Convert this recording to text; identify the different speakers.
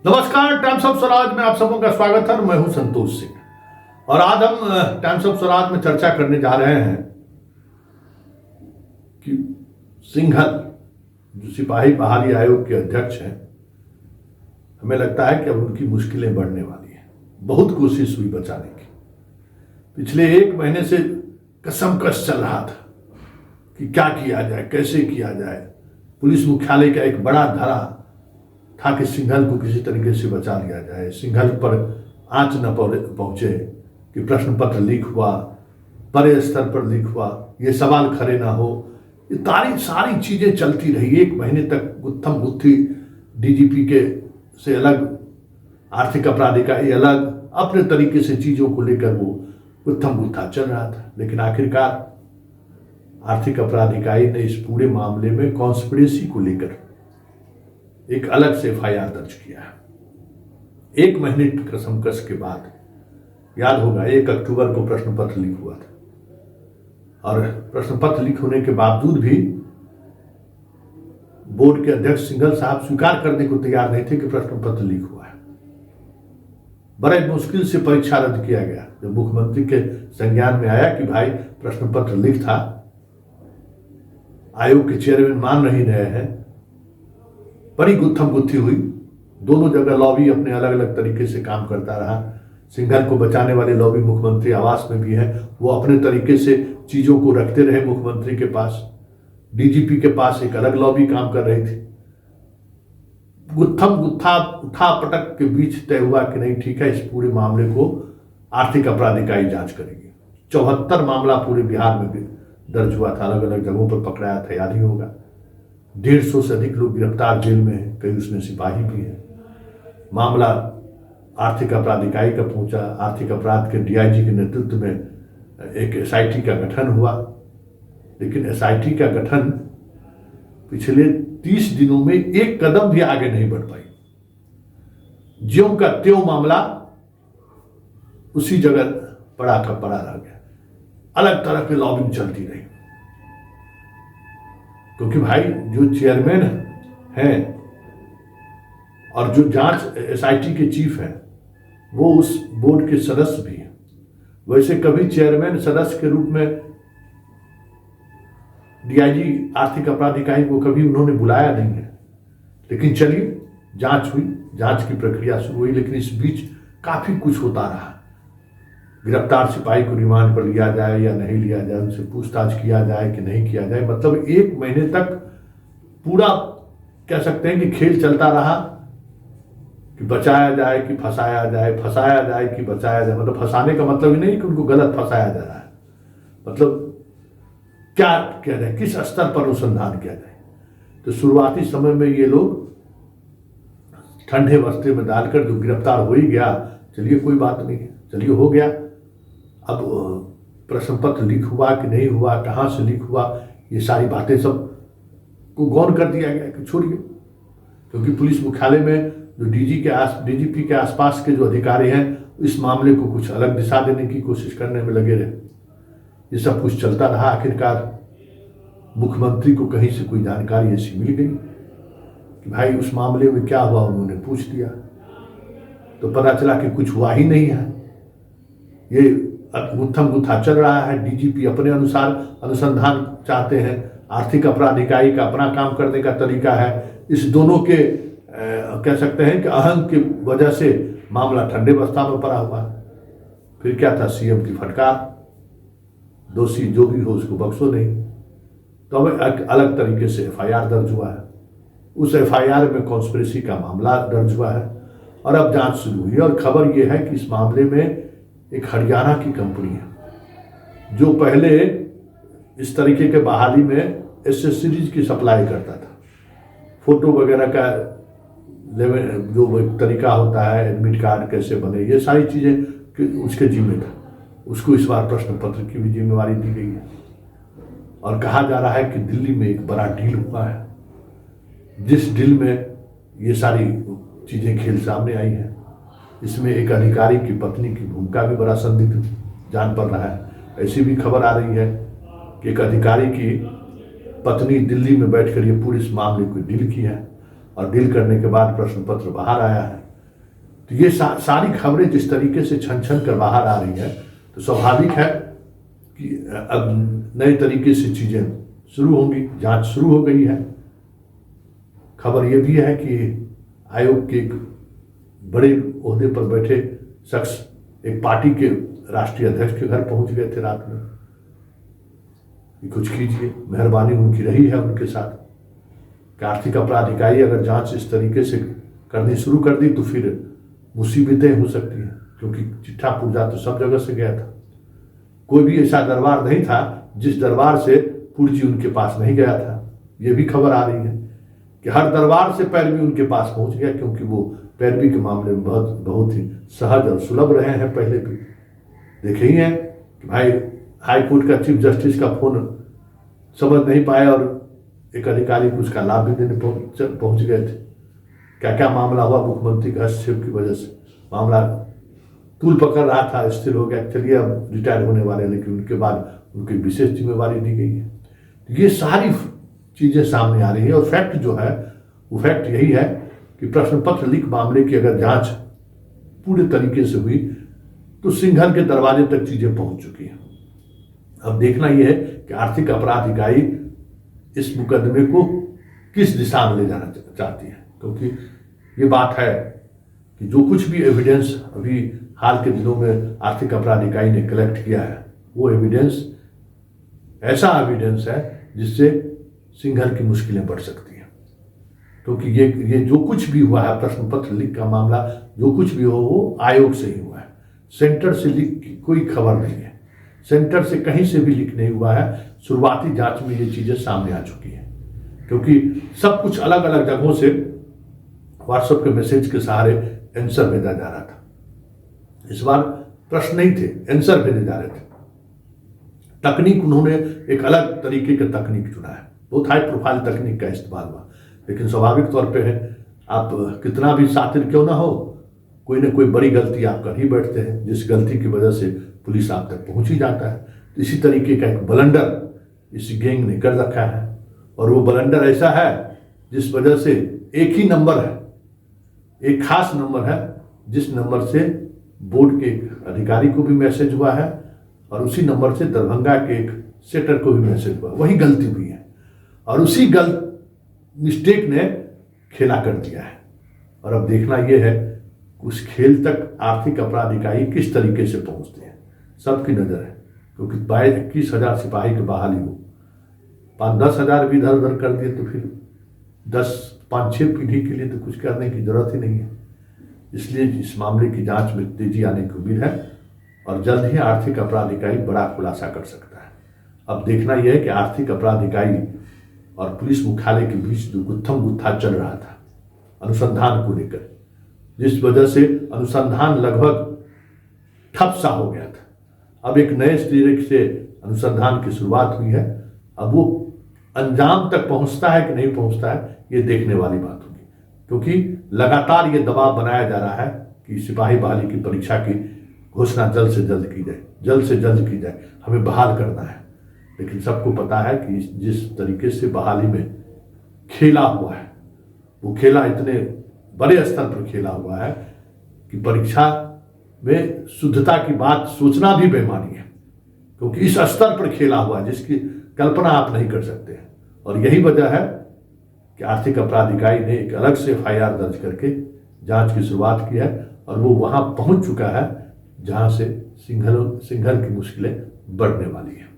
Speaker 1: नमस्कार, times of Swaraj में आप सबों का स्वागत है। मैं हूं संतोष सिंह और आज हम टाइम्स ऑफ स्वराज में चर्चा करने जा रहे हैं कि सिंघल जो सिपाही बहाली आयोग के अध्यक्ष हैं, हमें लगता है कि अब उनकी मुश्किलें बढ़ने वाली हैं। बहुत कोशिश हुई बचाने की, पिछले 1 महीने से कसमकस चल रहा था कि क्या किया जाए, कैसे किया जाए। पुलिस मुख्यालय का एक बड़ा धरा था कि सिंघल को किसी तरीके से बचा लिया जाए, सिंघल पर आंच न पहुंचे कि प्रश्न पत्र लीक हुआ, बड़े स्तर पर लीक हुआ, ये सवाल खड़े ना हो। ये सारी चीजें चलती रही 1 महीने तक। गुत्थम गुत्थी डीजीपी के से अलग, आर्थिक अपराध इकाई अलग, अपने तरीके से चीजों को लेकर वो गुत्थम गुत्था चल रहा था। लेकिन आखिरकार आर्थिक अपराध इकाई ने इस पूरे मामले में कॉन्स्पिरेसी को लेकर एक अलग से एफआईआर दर्ज किया है। 1 महीने की कसमकस के बाद, याद होगा 1 अक्टूबर को प्रश्न पत्र लीक हुआ था और प्रश्न पत्र लीक होने के बावजूद भी बोर्ड के अध्यक्ष सिंघल साहब स्वीकार करने को तैयार नहीं थे कि प्रश्न पत्र लीक हुआ है। बड़े मुश्किल से परीक्षा रद्द किया गया। जब मुख्यमंत्री के संज्ञान में आया कि भाई प्रश्न पत्र लीक था, आयोग के चेयरमैन मान नहीं रहे हैं, बड़ी गुत्थम गुत्थी हुई। दोनों जगह लॉबी अपने अलग अलग तरीके से काम करता रहा। सिंघल को बचाने वाले लॉबी मुख्यमंत्री आवास में भी है, वो अपने तरीके से चीजों को रखते रहे मुख्यमंत्री के पास। डीजीपी के पास एक अलग लॉबी काम कर रही थी। गुत्थम गुत्था उठा पटक के बीच तय हुआ कि नहीं, ठीक है, इस पूरे मामले को आर्थिक अपराध इकाई जांच करेगी। 74 मामला पूरे बिहार में भी दर्ज हुआ था, अलग अलग जगहों पर पकड़ाया था, याद ही होगा। 150 से अधिक लोग गिरफ्तार जेल में हैं, कई उसमें सिपाही भी हैं। मामला आर्थिक अपराध इकाई का पहुंचा। आर्थिक अपराध के डीआईजी के नेतृत्व में एक एसआईटी का गठन हुआ, लेकिन एसआईटी का गठन पिछले 30 दिनों में एक कदम भी आगे नहीं बढ़ पाई। ज्यों का त्यों मामला उसी जगह पड़ा का पड़ा रह गया। अलग तरह की लॉबिंग चलती रही, क्योंकि भाई जो चेयरमैन हैं और जो जांच एसआईटी के चीफ हैं, वो उस बोर्ड के सदस्य भी हैं। वैसे कभी चेयरमैन सदस्य के रूप में डीआईजी आर्थिक अपराध इकाई को कभी उन्होंने बुलाया नहीं है। लेकिन चलिए, जांच हुई, जांच की प्रक्रिया शुरू हुई, लेकिन इस बीच काफी कुछ होता रहा। गिरफ्तार सिपाही को रिमांड पर लिया जाए या नहीं लिया जाए, उनसे पूछताछ किया जाए कि नहीं किया जाए। मतलब 1 महीने तक पूरा कह सकते हैं कि खेल चलता रहा कि बचाया जाए कि फंसाया जाए, फंसाया जाए कि बचाया जाए। मतलब फंसाने का मतलब ही नहीं कि उनको गलत फंसाया जा रहा है, मतलब क्या किया जाए, किस स्तर पर अनुसंधान किया जाए। तो शुरुआती समय में ये लोग ठंडे बस्ते में डालकर, जो गिरफ्तार हो ही गया, चलिए कोई बात नहीं है, चलिए हो गया। अब प्रश्न पत्र लीक हुआ कि नहीं हुआ, कहाँ से लीक हुआ, ये सारी बातें सब को गौन कर दिया गया कि छोड़िए। क्योंकि पुलिस मुख्यालय में जो डीजीपी के आसपास के जो अधिकारी हैं, इस मामले को कुछ अलग दिशा देने की कोशिश करने में लगे रहे। ये सब कुछ चलता रहा। आखिरकार मुख्यमंत्री को कहीं से कोई जानकारी ऐसी मिल गई कि भाई उस मामले में क्या हुआ, उन्होंने पूछ दिया तो पता चला कि कुछ हुआ ही नहीं है। ये गुत्थम गुत्था चल रहा है। डीजीपी अपने अनुसार अनुसंधान चाहते हैं, आर्थिक अपराध इकाई का अपना काम करने का तरीका है। इस दोनों के कह सकते हैं कि अहंग की वजह से मामला ठंडे बस्ता में पड़ा हुआ है। फिर क्या था, सीएम की फटकार, दोषी जो भी हो उसको बख्शो नहीं। तो अब एक अलग तरीके से एफआईआर दर्ज हुआ है। उस एफआईआर में कॉन्स्पिरेसी का मामला दर्ज हुआ है और अब जांच शुरू हुई। और खबर यह है कि इस मामले में एक हरियाणा की कंपनी है जो पहले इस तरीके के बहाली में एसेसरीज की सप्लाई करता था। फोटो वगैरह का जो एक तरीका होता है, एडमिट कार्ड कैसे बने, ये सारी चीज़ें उसके जिम्मे था। उसको इस बार प्रश्न पत्र की भी जिम्मेवारी दी गई है और कहा जा रहा है कि दिल्ली में एक बड़ा डील हुआ है, जिस डील में ये सारी चीज़ें खेल सामने आई हैं। इसमें एक अधिकारी की पत्नी की भूमिका भी बड़ा संदिग्ध जान पड़ रहा है। ऐसी भी खबर आ रही है कि एक अधिकारी की पत्नी दिल्ली में बैठकर ये पूरे इस मामले को डील की है और डील करने के बाद प्रश्न पत्र बाहर आया है। तो ये सारी खबरें जिस तरीके से छन छन कर बाहर आ रही है, तो स्वाभाविक है कि अब नए तरीके से चीजें शुरू होंगी। जांच शुरू हो गई है। खबर यह भी है कि आयोग के एक बड़े ओहदे पर बैठे शख्स एक पार्टी के राष्ट्रीय अध्यक्ष के घर पहुंच गए थे रात में कि कुछ कीजिए, मेहरबानी उनकी रही है उनके साथ। कि आर्थिक अपराध इकाई अगर जांच इस तरीके से करनी शुरू कर दी तो फिर मुसीबतें हो सकती हैं, क्योंकि चिट्ठा पुर्जा तो सब जगह से गया था। कोई भी ऐसा दरबार नहीं था जिस दरबार से पुर्जी उनके पास नहीं गया था। ये भी खबर आ रही है कि हर दरबार से पैरवी उनके पास पहुंच गया, क्योंकि वो पैरवी के मामले में बहुत ही सहज और सुलभ रहे हैं। पहले भी देखे ही हैं कि भाई हाई कोर्ट का चीफ जस्टिस का फोन समझ नहीं पाए और एक अधिकारी को उसका लाभ भी देने पहुंच गए थे। क्या क्या मामला हुआ, मुख्यमंत्री के हस्तक्षेप की वजह से मामला तूल पकड़ रहा था, स्थिर हो गया। चलिए अब रिटायर होने वाले, लेकिन उनके बाद उनकी विशेष जिम्मेवारी दी गई है। ये सारी चीजें सामने आ रही है और फैक्ट जो है वो फैक्ट यही है कि प्रश्न पत्र लीक मामले की अगर जांच पूरे तरीके से हुई तो सिंघल के दरवाजे तक चीजें पहुंच चुकी हैं। अब देखना यह है कि आर्थिक अपराध इकाई इस मुकदमे को किस दिशा में ले जाना चाहती है, क्योंकि ये बात है कि जो कुछ भी एविडेंस अभी हाल के दिनों में आर्थिक अपराध इकाई ने कलेक्ट किया है, वो एविडेंस ऐसा एविडेंस है जिससे सिंघल की मुश्किलें बढ़ सकती हैं। क्योंकि ये जो कुछ भी हुआ है, प्रश्न पत्र लीक का मामला जो कुछ भी हो वो आयोग से ही हुआ है। सेंटर से लीक की कोई खबर नहीं है, सेंटर से कहीं से भी लीक नहीं हुआ है। शुरुआती जांच में ये चीजें सामने आ चुकी हैं, क्योंकि सब कुछ अलग अलग जगहों से व्हाट्सएप के मैसेज के सहारे आंसर भेजा जा रहा था। इस बार प्रश्न नहीं थे, आंसर भेजे जा रहे थे। तकनीक उन्होंने एक अलग तरीके का तकनीक चुना है, बहुत हाई प्रोफाइल तकनीक का इस्तेमाल हुआ। लेकिन स्वाभाविक तौर पे है, आप कितना भी शातिर क्यों ना हो, कोई ना कोई बड़ी गलती आप कर ही बैठते हैं, जिस गलती की वजह से पुलिस आप तक पहुंच ही जाता है। तो इसी तरीके का एक ब्लंडर इस गैंग ने कर रखा है, और वो ब्लंडर ऐसा है जिस वजह से एक ही नंबर है, एक खास नंबर है, जिस नंबर से बोर्ड के एक अधिकारी को भी मैसेज हुआ है और उसी नंबर से दरभंगा के एक सेटर को भी मैसेज हुआ। वही गलती हुई है और उसी मिस्टेक ने खेला कर दिया है। और अब देखना यह है उस खेल तक आर्थिक अपराध इकाई किस तरीके से पहुंचती है, सबकी नजर है। क्योंकि 22-21 सिपाही की बहाली हो, 5-10 हजार भी इधर उधर कर दिए तो फिर 5-6 पीढ़ी के लिए तो कुछ करने की जरूरत ही नहीं है। इसलिए इस मामले की जांच में तेजी आने की उम्मीद है और जल्द ही आर्थिक अपराध इकाई बड़ा खुलासा कर सकता है। अब देखना यह है कि आर्थिक अपराध इकाई और पुलिस मुख्यालय के बीच जो गुत्थम गुत्था चल रहा था अनुसंधान को लेकर, जिस वजह से अनुसंधान लगभग ठप सा हो गया था, अब एक नए सिरे से अनुसंधान की शुरुआत हुई है। अब वो अंजाम तक पहुंचता है कि नहीं पहुंचता है, ये देखने वाली बात होगी। क्योंकि लगातार ये दबाव बनाया जा रहा है कि सिपाही बहाली की परीक्षा की घोषणा जल्द से जल्द की जाए, जल्द से जल्द की जाए, हमें बहाल करना है। लेकिन सबको पता है कि जिस तरीके से बहाली में खेला हुआ है, वो खेला इतने बड़े स्तर पर खेला हुआ है कि परीक्षा में शुद्धता की बात सोचना भी बेईमानी है, क्योंकि इस स्तर पर खेला हुआ है जिसकी कल्पना आप नहीं कर सकते हैं। और यही वजह है कि आर्थिक अपराध इकाई ने एक अलग से FIR दर्ज करके जांच की शुरुआत की है और वो वहां पहुंच चुका है जहां से सिंघल की मुश्किलें बढ़ने वाली है।